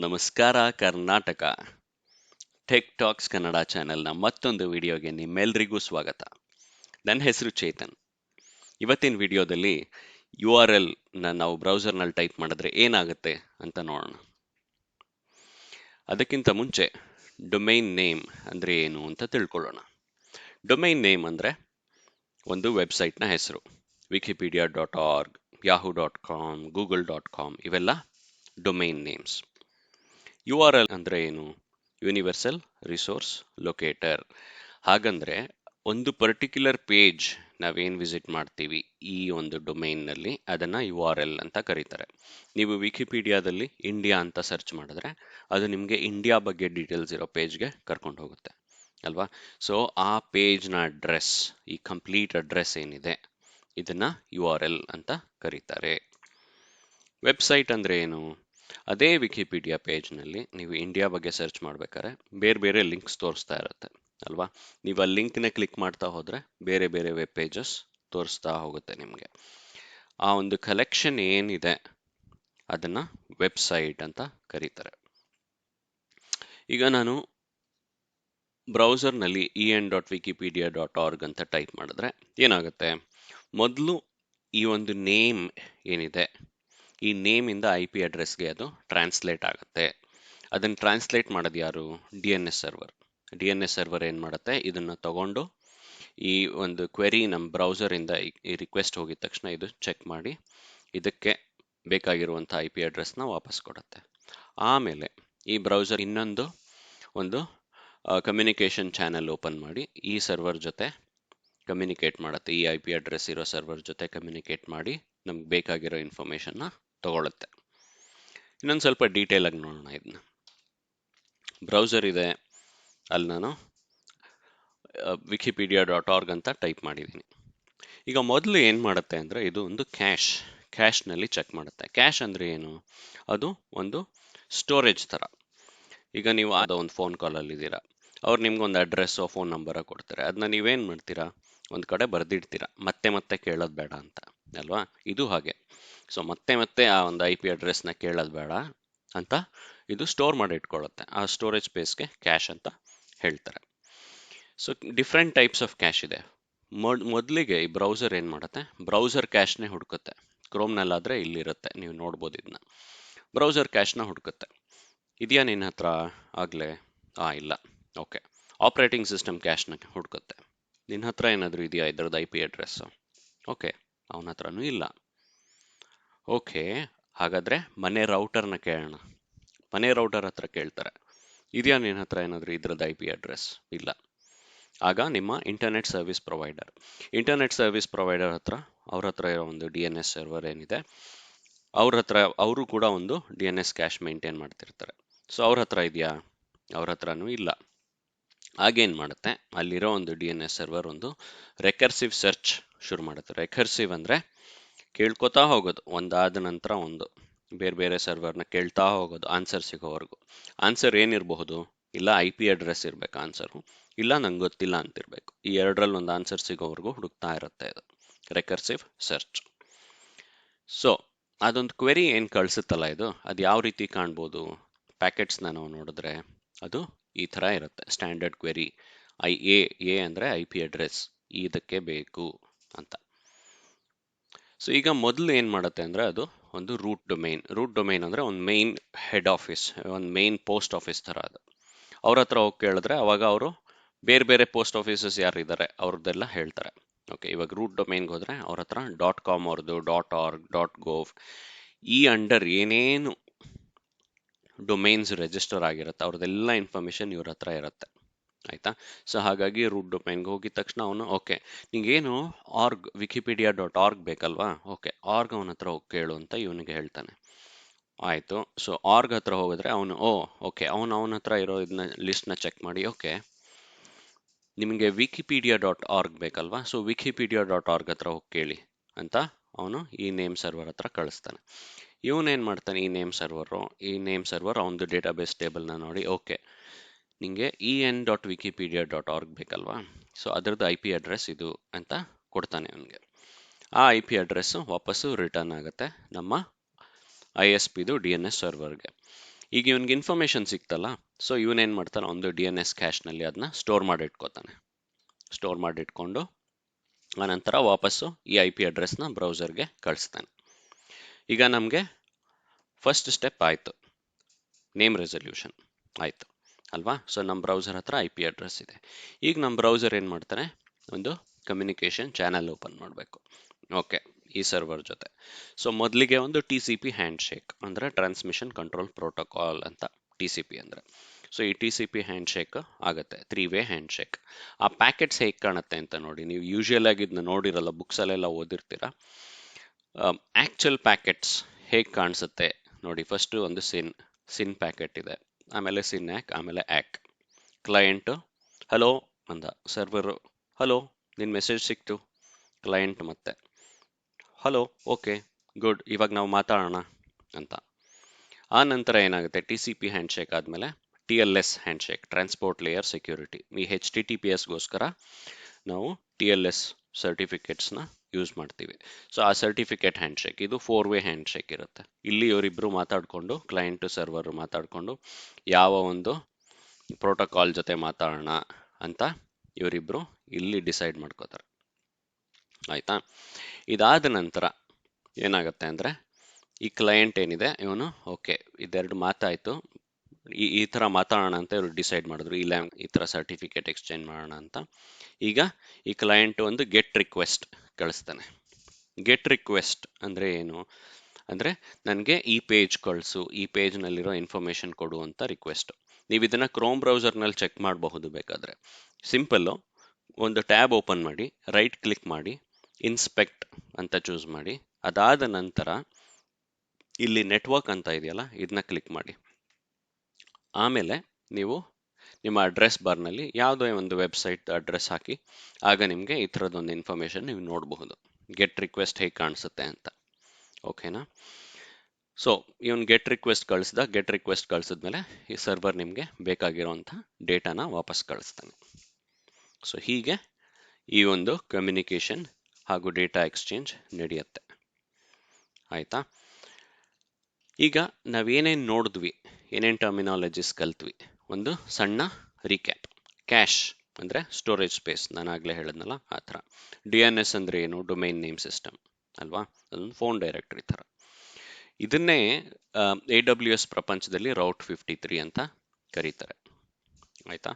ನಮಸ್ಕಾರ Karnataka. Tech tax Kannada ಚಾನೆಲ್ನ ಮತ್ತೊಂದು ವಿಡಿಯೋಗೆ ನಿಮ್ಮೆಲ್ರಿಗೂ ಸ್ವಾಗತ. ನನ್ನ ಹೆಸರು ಚೇತನ್. ಇವತ್ತಿನ ವಿಡಿಯೋದಲ್ಲಿ URL ನಾವು ಬ್ರೌಸರ್ನಲ್ಲಿ ಟೈಪ್ ಮಾಡಿದ್ರೆ ಏನಾಗುತ್ತೆ ಅಂತ ನೋಡೋಣ. ಅದಕ್ಕಿಂತ ಮುಂಚೆ ಡೊಮೈನ್ ನೇಮ್ ಅಂದರೆ ಏನು ಅಂತ ತಿಳ್ಕೊಳ್ಳೋಣ. ಡೊಮೈನ್ ನೇಮ್ ಅಂದರೆ ಒಂದು ವೆಬ್ಸೈಟ್ನ ಹೆಸರು. wikipedia.org, yahoo.com, google.com ಇವೆಲ್ಲ ಡೊಮೈನ್ ನೇಮ್ಸ್. URL ಅಂದರೆ ಏನು? Universal resource locator. ಹಾಗಂದ್ರೆ ಒಂದು ಪರ್ಟಿಕ್ಯುಲರ್ ಪೇಜ್ ನಾವೇನು ವಿಸಿಟ್ ಮಾಡ್ತೀವಿ ಈ ಒಂದು ಡೊಮೈನ್ನಲ್ಲಿ ಅದನ್ನು URL ಅಂತ ಕರೀತಾರೆ. ನೀವು ವಿಕಿಪೀಡಿಯಾದಲ್ಲಿ ಇಂಡಿಯಾ ಅಂತ ಸರ್ಚ್ ಮಾಡಿದ್ರೆ ಅದು ನಿಮಗೆ ಇಂಡಿಯಾ ಬಗ್ಗೆ ಡೀಟೇಲ್ಸ್ ಇರೋ ಪೇಜ್ಗೆ ಕರ್ಕೊಂಡು ಹೋಗುತ್ತೆ ಅಲ್ವಾ? ಸೊ ಆ ಪೇಜ್ನ ಅಡ್ರೆಸ್, ಈ ಕಂಪ್ಲೀಟ್ ಅಡ್ರೆಸ್ ಏನಿದೆ ಇದನ್ನು URL ಅಂತ ಕರೀತಾರೆ. ವೆಬ್ಸೈಟ್ ಅಂದರೆ ಏನು? ಅದೇ ವಿಕಿಪೀಡಿಯಾ ಪೇಜ್ನಲ್ಲಿ ನೀವು ಇಂಡಿಯಾ ಬಗ್ಗೆ ಸರ್ಚ್ ಮಾಡ್ಬೇಕಾದ್ರೆ ಬೇರೆ ಬೇರೆ ಲಿಂಕ್ಸ್ ತೋರಿಸ್ತಾ ಇರುತ್ತೆ ಅಲ್ವಾ? ನೀವು ಆ ಲಿಂಕ್ನ ಕ್ಲಿಕ್ ಮಾಡ್ತಾ ಹೋದರೆ ಬೇರೆ ಬೇರೆ ವೆಬ್ ಪೇಜಸ್ ತೋರಿಸ್ತಾ ಹೋಗುತ್ತೆ ನಿಮಗೆ. ಆ ಒಂದು ಕಲೆಕ್ಷನ್ ಏನಿದೆ ಅದನ್ನು ವೆಬ್ಸೈಟ್ ಅಂತ ಕರೀತಾರೆ. ಈಗ ನಾನು ಬ್ರೌಸರ್ನಲ್ಲಿ en.wikipedia.org ಅಂತ ಟೈಪ್ ಮಾಡಿದ್ರೆ ಏನಾಗುತ್ತೆ? ಮೊದಲು ಈ ಒಂದು ನೇಮ್ ಏನಿದೆ ಈ ನೇಮಿಂದ IP ಅಡ್ರೆಸ್ಗೆ ಅದು ಟ್ರಾನ್ಸ್ಲೇಟ್ ಆಗುತ್ತೆ. ಅದನ್ನು ಟ್ರಾನ್ಸ್ಲೇಟ್ ಮಾಡೋದು ಯಾರು? DNS server. DNS ಸರ್ವರ್ ಏನು ಮಾಡುತ್ತೆ? ಇದನ್ನು ತಗೊಂಡು ಈ ಒಂದು ಕ್ವೆರಿ ನಮ್ಮ ಬ್ರೌಸರಿಂದ ಈ ರಿಕ್ವೆಸ್ಟ್ ಹೋಗಿದ ತಕ್ಷಣ ಇದು ಚೆಕ್ ಮಾಡಿ ಇದಕ್ಕೆ ಬೇಕಾಗಿರುವಂಥ IP ಅಡ್ರೆಸ್ನ ವಾಪಸ್ ಕೊಡುತ್ತೆ. ಆಮೇಲೆ ಈ ಬ್ರೌಸರ್ ಇನ್ನೊಂದು ಒಂದು ಕಮ್ಯುನಿಕೇಷನ್ ಚಾನೆಲ್ ಓಪನ್ ಮಾಡಿ ಈ ಸರ್ವರ್ ಜೊತೆ ಕಮ್ಯುನಿಕೇಟ್ ಮಾಡುತ್ತೆ. ಈ IP ಅಡ್ರೆಸ್ ಇರೋ ಸರ್ವರ್ ಜೊತೆ ಕಮ್ಯುನಿಕೇಟ್ ಮಾಡಿ ನಮ್ಗೆ ಬೇಕಾಗಿರೋ ಇನ್ಫಾರ್ಮೇಷನ್ನ ತಗೊಳುತ್ತೆ. ಇನ್ನೊಂದು ಸ್ವಲ್ಪ ಡೀಟೇಲ್ ಆಗಿ ನೋಡೋಣ. ಇದನ್ನ ಬ್ರೌಸರ್ ಇದೆ, ಅಲ್ಲಿ ನಾನು wikipedia.org ಅಂತ ಟೈಪ್ ಮಾಡಿದ್ದೀನಿ. ಈಗ ಮೊದಲು ಏನು ಮಾಡುತ್ತೆ ಅಂದರೆ ಇದು ಒಂದು ಕ್ಯಾಶ್ನಲ್ಲಿ ಚೆಕ್ ಮಾಡುತ್ತೆ. ಕ್ಯಾಶ್ ಅಂದರೆ ಏನು? ಅದು ಒಂದು ಸ್ಟೋರೇಜ್ ಥರ. ಈಗ ನೀವು ಅದು ಒಂದು ಫೋನ್ ಕಾಲಲ್ಲಿ ಇದ್ದೀರಾ, ಅವ್ರು ನಿಮ್ಗೊಂದು ಅಡ್ರೆಸ್ಸೋ ಫೋನ್ ನಂಬರ ಕೊಡ್ತಾರೆ. ಅದನ್ನ ನೀವೇನು ಮಾಡ್ತೀರಾ? ಒಂದು ಕಡೆ ಬರೆದಿಡ್ತೀರಾ, ಮತ್ತೆ ಮತ್ತೆ ಕೇಳೋದು ಬೇಡ ಅಂತ ಅಲ್ವಾ? ಇದು ಹಾಗೆ. ಸೊ ಮತ್ತೆ ಆ ಒಂದು IP ಅಡ್ರೆಸ್ನ ಕೇಳೋದು ಬೇಡ ಅಂತ ಇದು ಸ್ಟೋರ್ ಮಾಡಿ ಇಟ್ಕೊಳ್ಳುತ್ತೆ. ಆ ಸ್ಟೋರೇಜ್ ಸ್ಪೇಸ್ಗೆ ಕ್ಯಾಶ್ ಅಂತ ಹೇಳ್ತಾರೆ. So different types of cash ಇದೆ. ಮೊದಲಿಗೆ ಈ ಬ್ರೌಸರ್ ಏನು ಮಾಡುತ್ತೆ? ಬ್ರೌಸರ್ ಕ್ಯಾಶ್ನೇ ಹುಡುಕುತ್ತೆ. ಕ್ರೋಮ್ನಲ್ಲಾದರೆ ಇಲ್ಲಿರುತ್ತೆ, ನೀವು ನೋಡ್ಬೋದು ಇದನ್ನ. ಬ್ರೌಸರ್ ಕ್ಯಾಶ್ನ ಹುಡುಕುತ್ತೆ. ಇದೆಯಾ ನಿನ್ನ ಹತ್ರ ಆಗಲೇ? ಇಲ್ಲ. ಓಕೆ. ಆಪ್ರೇಟಿಂಗ್ ಸಿಸ್ಟಮ್ ಕ್ಯಾಶ್ನ ಹುಡುಕುತ್ತೆ. ನಿನ್ನ ಹತ್ರ ಏನಾದರೂ ಇದೆಯಾ ಇದರದ್ದು IP ಅಡ್ರೆಸ್ಸು? ಓಕೆ, ಅವನ ಹತ್ರನೂ ಇಲ್ಲ. ಓಕೆ, ಹಾಗಾದರೆ ಮನೆ ರೌಟರ್ನ ಕೇಳೋಣ. ಮನೆ ರೌಟರ್ ಹತ್ರ ಕೇಳ್ತಾರೆ, ಇದೆಯಾ ನಿನ್ನ ಹತ್ರ ಏನಾದರೂ ಇದರದ್ದು IP ಅಡ್ರೆಸ್? ಇಲ್ಲ. ಆಗ ನಿಮ್ಮ ಇಂಟರ್ನೆಟ್ ಸರ್ವಿಸ್ ಪ್ರೊವೈಡರ್ ಹತ್ರ, ಅವ್ರ ಹತ್ರ ಇರೋ ಒಂದು DNS ಸರ್ವರ್ ಏನಿದೆ ಅವರು ಕೂಡ ಒಂದು DNS ಕ್ಯಾಶ್ ಮೇಂಟೈನ್ ಮಾಡ್ತಿರ್ತಾರೆ. ಸೊ ಅವ್ರ ಹತ್ರ ಇದೆಯಾ? ಅವ್ರ ಹತ್ರನೂ ಇಲ್ಲ. ಆಗೇನು ಮಾಡುತ್ತೆ? ಅಲ್ಲಿರೋ ಒಂದು DNS ಸರ್ವರ್ ಒಂದು ರೆಕರ್ಸಿವ್ ಸರ್ಚ್ ಶುರು ಮಾಡುತ್ತೆ. ರೆಕರ್ಸಿವ್ ಅಂದರೆ ಕೇಳ್ಕೊತಾ ಹೋಗೋದು, ಒಂದಾದ ನಂತರ ಒಂದು ಬೇರೆ ಬೇರೆ ಸರ್ವರ್ನ ಕೇಳ್ತಾ ಹೋಗೋದು ಆನ್ಸರ್ ಸಿಗೋವರೆಗೂ. ಆನ್ಸರ್ ಏನಿರಬಹುದು? ಇಲ್ಲ IP ಅಡ್ರೆಸ್ ಇರಬೇಕು ಆನ್ಸರು, ಇಲ್ಲ ನಂಗೆ ಗೊತ್ತಿಲ್ಲ ಅಂತಿರಬೇಕು. ಈ ಎರಡರಲ್ಲಿ ಒಂದು ಆನ್ಸರ್ ಸಿಗೋವರೆಗೂ ಹುಡುಕ್ತಾ ಇರುತ್ತೆ ಇದು ರೆಕರ್ಸಿವ್ ಸರ್ಚ್. ಸೊ ಅದೊಂದು ಕ್ವೆರಿ ಏನು ಕಳಿಸುತ್ತಲ್ಲ ಇದು, ಅದು ಯಾವ ರೀತಿ ಕಾಣ್ಬೋದು? ಪ್ಯಾಕೆಟ್ಸ್ನ ನಾವು ನೋಡಿದ್ರೆ ಅದು ಈ ಥರ ಇರುತ್ತೆ. ಸ್ಟ್ಯಾಂಡರ್ಡ್ ಕ್ವೆರಿ ಎ ಅಂದರೆ IP ಅಡ್ರೆಸ್, ಇದಕ್ಕೆ ಬೇಕು ಅಂತ. ಸೊ ಈಗ ಮೊದಲು ಏನು ಮಾಡುತ್ತೆ ಅಂದರೆ ಅದು ಒಂದು ರೂಟ್ ಡೊಮೈನ್ ಅಂದರೆ ಒಂದು ಮೇನ್ ಹೆಡ್ ಆಫೀಸ್, ಒಂದು ಮೇನ್ ಪೋಸ್ಟ್ ಆಫೀಸ್ ಥರ ಅದು. ಅವ್ರ ಹತ್ರ ಹೋಗಿ ಕೇಳಿದ್ರೆ ಅವಾಗ ಅವರು ಬೇರೆ ಬೇರೆ ಪೋಸ್ಟ್ ಆಫೀಸಸ್ ಯಾರಿದ್ದಾರೆ ಅವ್ರದ್ದೆಲ್ಲ ಹೇಳ್ತಾರೆ. ಓಕೆ, ಇವಾಗ ರೂಟ್ ಡೊಮೈನ್ಗೆ ಹೋದರೆ ಅವ್ರ ಹತ್ರ .com ಅವ್ರದ್ದು, .org, .gov ಈ ಅಂಡರ್ ಏನೇನು ಡೊಮೈನ್ಸ್ ರಿಜಿಸ್ಟರ್ ಆಗಿರುತ್ತೆ ಅವ್ರದ್ದೆಲ್ಲ ಇನ್ಫಾರ್ಮೇಷನ್ ಇವ್ರ ಹತ್ರ ಇರುತ್ತೆ. ಆಯಿತಾ? ಸೊ ಹಾಗಾಗಿ ರೂಟ್ ಡೊಮೈನ್ಗೆ ಹೋಗಿದ ತಕ್ಷಣ ಅವನು ಓಕೆ ನಿಂಗೇನು wikipedia.org ಬೇಕಲ್ವಾ? ಓಕೆ, ಆರ್ಗ್ ಅವನ ಹತ್ರ ಹೋಗಿ ಕೇಳು ಅಂತ ಇವನಿಗೆ ಹೇಳ್ತಾನೆ. ಆಯಿತು. ಸೊ ಆರ್ಗ್ ಹತ್ರ ಹೋಗಿದ್ರೆ ಅವನು ಓಕೆ ಅವನ ಹತ್ರ ಇರೋ ಇದನ್ನ ಲಿಸ್ಟ್ನ ಚೆಕ್ ಮಾಡಿ, ಓಕೆ ನಿಮಗೆ wikipedia.org ಬೇಕಲ್ವಾ? ಸೊ wikipedia.org ಹತ್ರ ಹೋಗಿ ಕೇಳಿ ಅಂತ ಅವನು ಈ ನೇಮ್ ಸರ್ವರ್ ಹತ್ರ ಕಳಿಸ್ತಾನೆ. ಇವನೇನು ಮಾಡ್ತಾನೆ? ಈ ನೇಮ್ ಸರ್ವರ್ ಅವನದು ಡೇಟಾಬೇಸ್ ಟೇಬಲ್ನ ನೋಡಿ, ಓಕೆ ನಿಮಗೆ en.wikipedia.org ಬೇಕಲ್ವಾ? ಸೊ ಅದರದ್ದು IP ಅಡ್ರೆಸ್ ಇದು ಅಂತ ಕೊಡ್ತಾನೆ ಅವನಿಗೆ. ಆ IP ಅಡ್ರೆಸ್ಸು ವಾಪಸ್ಸು ರಿಟರ್ನ್ ಆಗುತ್ತೆ ನಮ್ಮ ISPದು DNS ಸರ್ವರ್ಗೆ. ಈಗ ಇವನಿಗೆ ಇನ್ಫಾರ್ಮೇಷನ್ ಸಿಕ್ತಲ್ಲ, ಸೊ ಇವನೇನು ಮಾಡ್ತಾನೆ, ಒಂದು DNS ಕ್ಯಾಶ್ನಲ್ಲಿ ಅದನ್ನ ಸ್ಟೋರ್ ಮಾಡಿಟ್ಕೋತಾನೆ. ಸ್ಟೋರ್ ಮಾಡಿಟ್ಕೊಂಡು ಆನಂತರ ವಾಪಸ್ಸು ಈ IP ಅಡ್ರೆಸ್ನ ಬ್ರೌಸರ್ಗೆ ಕಳಿಸ್ತಾನೆ. ಈಗ ನಮಗೆ ಫಸ್ಟ್ ಸ್ಟೆಪ್ ಆಯಿತು, ನೇಮ್ ರೆಸಲ್ಯೂಷನ್ ಆಯಿತು ಅಲ್ವಾ. ಸೊ ನಮ್ಮ ಬ್ರೌಸರ್ ಹತ್ರ IP ಅಡ್ರೆಸ್ ಇದೆ. ಈಗ ನಮ್ಮ ಬ್ರೌಸರ್ ಏನು ಮಾಡ್ತಾನೆ, ಒಂದು ಕಮ್ಯುನಿಕೇಷನ್ ಚಾನಲ್ ಓಪನ್ ಮಾಡಬೇಕು. ಓಕೆ, ಈ ಸರ್ವರ್ ಜೊತೆ. ಸೊ ಮೊದಲಿಗೆ ಒಂದು TCP ಹ್ಯಾಂಡ್ ಶೇಕ್, ಅಂದರೆ ಟ್ರಾನ್ಸ್ಮಿಷನ್ ಕಂಟ್ರೋಲ್ ಪ್ರೋಟೋಕಾಲ್ ಅಂತ TCP ಅಂದರೆ. ಸೊ ಈ TCP ಹ್ಯಾಂಡ್ ಶೇಕ್ ಆಗುತ್ತೆ, 3-ವೇ ಹ್ಯಾಂಡ್ ಶೇಕ್. ಆ ಪ್ಯಾಕೆಟ್ಸ್ ಹೇಗೆ ಕಾಣುತ್ತೆ ಅಂತ ನೋಡಿ. ನೀವು ಯೂಶುವಲ್ ಆಗಿ ಇದನ್ನ ನೋಡಿರಲ್ಲ, ಬುಕ್ಸಲ್ಲೆಲ್ಲ ಓದಿರ್ತೀರ. ಆ್ಯಕ್ಚುಯಲ್ ಪ್ಯಾಕೆಟ್ಸ್ ಹೇಗೆ ಕಾಣಿಸುತ್ತೆ ನೋಡಿ. ಫಸ್ಟು ಒಂದು ಸಿನ್ ಪ್ಯಾಕೆಟ್ ಇದೆ, ಆಮೇಲೆ ಸಿನ್ ಆ್ಯಕ್, ಆಮೇಲೆ ಆ್ಯಕ್. ಕ್ಲೈಂಟು ಹಲೋ ಅಂದ, ಸರ್ವರು ಹಲೋ ನಿನ್ನ ಮೆಸೇಜ್ ಸಿಕ್ತು. ಕ್ಲೈಂಟ್ ಮತ್ತೆ ಹಲೋ, ಓಕೆ ಗುಡ್, ಇವಾಗ ನಾವು ಮಾತಾಡೋಣ ಅಂತ. ಆ ನಂತರ ಏನಾಗುತ್ತೆ, TCP ಹ್ಯಾಂಡ್ ಶೇಕ್ ಆದಮೇಲೆ TLS handshake, transport layer security. ಈ HTTPSಗೋಸ್ಕರ ನಾವು TLS ಸರ್ಟಿಫಿಕೇಟ್ಸ್ನ ಯೂಸ್ ಮಾಡ್ತೀವಿ. ಸೊ ಆ ಸರ್ಟಿಫಿಕೇಟ್ ಹ್ಯಾಂಡ್ ಶೇಕ್, ಇದು 4-ವೇ ಹ್ಯಾಂಡ್ ಶೇಕ್ ಇರುತ್ತೆ. ಇಲ್ಲಿ ಇವರಿಬ್ಬರು ಮಾತಾಡಿಕೊಂಡು, ಕ್ಲೈಂಟ್ ಸರ್ವರ್ ಮಾತಾಡಿಕೊಂಡು ಯಾವ ಒಂದು ಪ್ರೋಟೋಕಾಲ್ ಜೊತೆ ಮಾತಾಡೋಣ ಅಂತ ಇವರಿಬ್ಬರು ಇಲ್ಲಿ ಡಿಸೈಡ್ ಮಾಡ್ಕೋತಾರೆ. ಆಯಿತಾ. ಇದಾದ ನಂತರ ಏನಾಗುತ್ತೆ ಅಂದರೆ, ಈ ಕ್ಲೈಂಟ್ ಏನಿದೆ ಇವನು ಓಕೆ ಇದೆರಡು ಮಾತಾಯಿತು, ಈ ಥರ ಮಾತಾಡೋಣ ಅಂತ ಇವರು ಡಿಸೈಡ್ ಮಾಡಿದ್ರು, ಇಲ್ಲ ಈ ಥರ ಸರ್ಟಿಫಿಕೇಟ್ ಎಕ್ಸ್ಚೇಂಜ್ ಮಾಡೋಣ ಅಂತ. ಈಗ ಈ ಕ್ಲೈಂಟ್ ಒಂದು ಗೆಟ್ ರಿಕ್ವೆಸ್ಟ್ ಕಳಿಸ್ತಾನೆ. ಗೆಟ್ ರಿಕ್ವೆಸ್ಟ್ ಅಂದರೆ ಏನು ಅಂದರೆ, ನನಗೆ ಈ ಪೇಜ್ ಕಳಿಸು, ಈ ಪೇಜ್ನಲ್ಲಿರೋ ಇನ್ಫಾರ್ಮೇಷನ್ ಕೊಡು ಅಂತ ರಿಕ್ವೆಸ್ಟ್. ನೀವು ಇದನ್ನು ಕ್ರೋಮ್ ಬ್ರೌಸರ್ನಲ್ಲಿ ಚೆಕ್ ಮಾಡಬಹುದು ಬೇಕಾದರೆ. ಸಿಂಪಲ್ಲು, ಒಂದು ಟ್ಯಾಬ್ ಓಪನ್ ಮಾಡಿ, ರೈಟ್ ಕ್ಲಿಕ್ ಮಾಡಿ, ಇನ್ಸ್ಪೆಕ್ಟ್ ಅಂತ ಚೂಸ್ ಮಾಡಿ. ಅದಾದ ನಂತರ ಇಲ್ಲಿ ನೆಟ್ವರ್ಕ್ ಅಂತ ಇದೆಯಲ್ಲ, ಇದನ್ನ ಕ್ಲಿಕ್ ಮಾಡಿ. ಆಮೇಲೆ ನೀವು ನಿಮ್ಮ ಅಡ್ರೆಸ್ ಬಾರ್ನಲ್ಲಿ ಯಾವುದೇ ಒಂದು ವೆಬ್ಸೈಟ್ ಅಡ್ರೆಸ್ ಹಾಕಿ, ಆಗ ನಿಮಗೆ ಈ ಥರದೊಂದು ಇನ್ಫಾರ್ಮೇಷನ್ ನೀವು ನೋಡಬಹುದು, ಗೆಟ್ ರಿಕ್ವೆಸ್ಟ್ ಹೇಗೆ ಕಾಣಿಸುತ್ತೆ ಅಂತ. ಓಕೆನಾ. ಸೊ ಇವನು ಗೆಟ್ ರಿಕ್ವೆಸ್ಟ್ ಕಳಿಸಿದ್ಮೇಲೆ ಈ ಸರ್ವರ್ ನಿಮಗೆ ಬೇಕಾಗಿರೋಂಥ ಡೇಟಾನ ವಾಪಸ್ ಕಳಿಸ್ತಾನೆ. ಸೊ ಹೀಗೆ ಈ ಒಂದು ಕಮ್ಯುನಿಕೇಷನ್ ಹಾಗೂ ಡೇಟಾ ಎಕ್ಸ್ಚೇಂಜ್ ನಡೆಯುತ್ತೆ. ಆಯಿತಾ. ಈಗ ನಾವೇನೇನು ನೋಡಿದ್ವಿ, ಏನೇನು ಟರ್ಮಿನಾಲಜೀಸ್ ಕಲ್ತ್ವಿ, ಒಂದು ಸಣ್ಣ ರೀಕ್ಯಾಪ್. ಕ್ಯಾಶ್ ಅಂದರೆ ಸ್ಟೋರೇಜ್ ಸ್ಪೇಸ್, ನಾನು ಆಗಲೇ ಹೇಳಿದ್ನಲ್ಲ ಆ ಥರ. DNS ಅಂದರೆ ಏನು, ಡೊಮೈನ್ ನೇಮ್ ಸಿಸ್ಟಮ್ ಅಲ್ವಾ, ಅದೊಂದು ಫೋನ್ ಡೈರೆಕ್ಟರಿ ಥರ. ಇದನ್ನೇ AWS ಪ್ರಪಂಚದಲ್ಲಿ ರೌಟ್ 53 ಅಂತ ಕರೀತಾರೆ. ಆಯಿತಾ.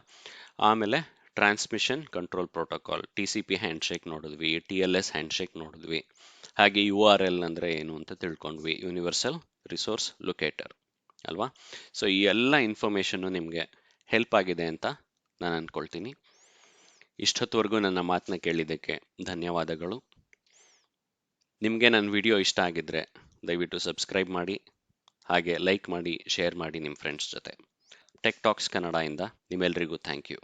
ಆಮೇಲೆ transmission control protocol, TCP handshake ನೋಡಿದ್ವಿ, TLS ಹ್ಯಾಂಡ್ ಶೇಕ್ ನೋಡಿದ್ವಿ, ಹಾಗೆ URL ಅಂದರೆ ಏನು ಅಂತ ತಿಳ್ಕೊಂಡ್ವಿ, ಯೂನಿವರ್ಸಲ್ ರಿಸೋರ್ಸ್ ಲೊಕೇಟರ್ ಅಲ್ವಾ. ಸೊ ಈ ಎಲ್ಲ ಇನ್ಫಾರ್ಮೇಷನ್ನು ನಿಮಗೆ ಹೆಲ್ಪ್ ಆಗಿದೆ ಅಂತ ನಾನು ಅಂದ್ಕೊಳ್ತೀನಿ. ಇಷ್ಟೊತ್ತವರೆಗೂ ನನ್ನ ಮಾತನ್ನ ಕೇಳಿದ್ದಕ್ಕೆ ಧನ್ಯವಾದಗಳು. ನಿಮಗೆ ನನ್ನ ವಿಡಿಯೋ ಇಷ್ಟ ಆಗಿದ್ದರೆ ದಯವಿಟ್ಟು ಸಬ್ಸ್ಕ್ರೈಬ್ ಮಾಡಿ, ಹಾಗೆ ಲೈಕ್ ಮಾಡಿ, ಶೇರ್ ಮಾಡಿ ನಿಮ್ಮ ಫ್ರೆಂಡ್ಸ್ ಜೊತೆ. ಟೆಕ್ ಟಾಕ್ಸ್ ಕನ್ನಡ ಇಂದ ನಿಮ್ಮೆಲ್ಲರಿಗೂ ಥ್ಯಾಂಕ್ ಯು.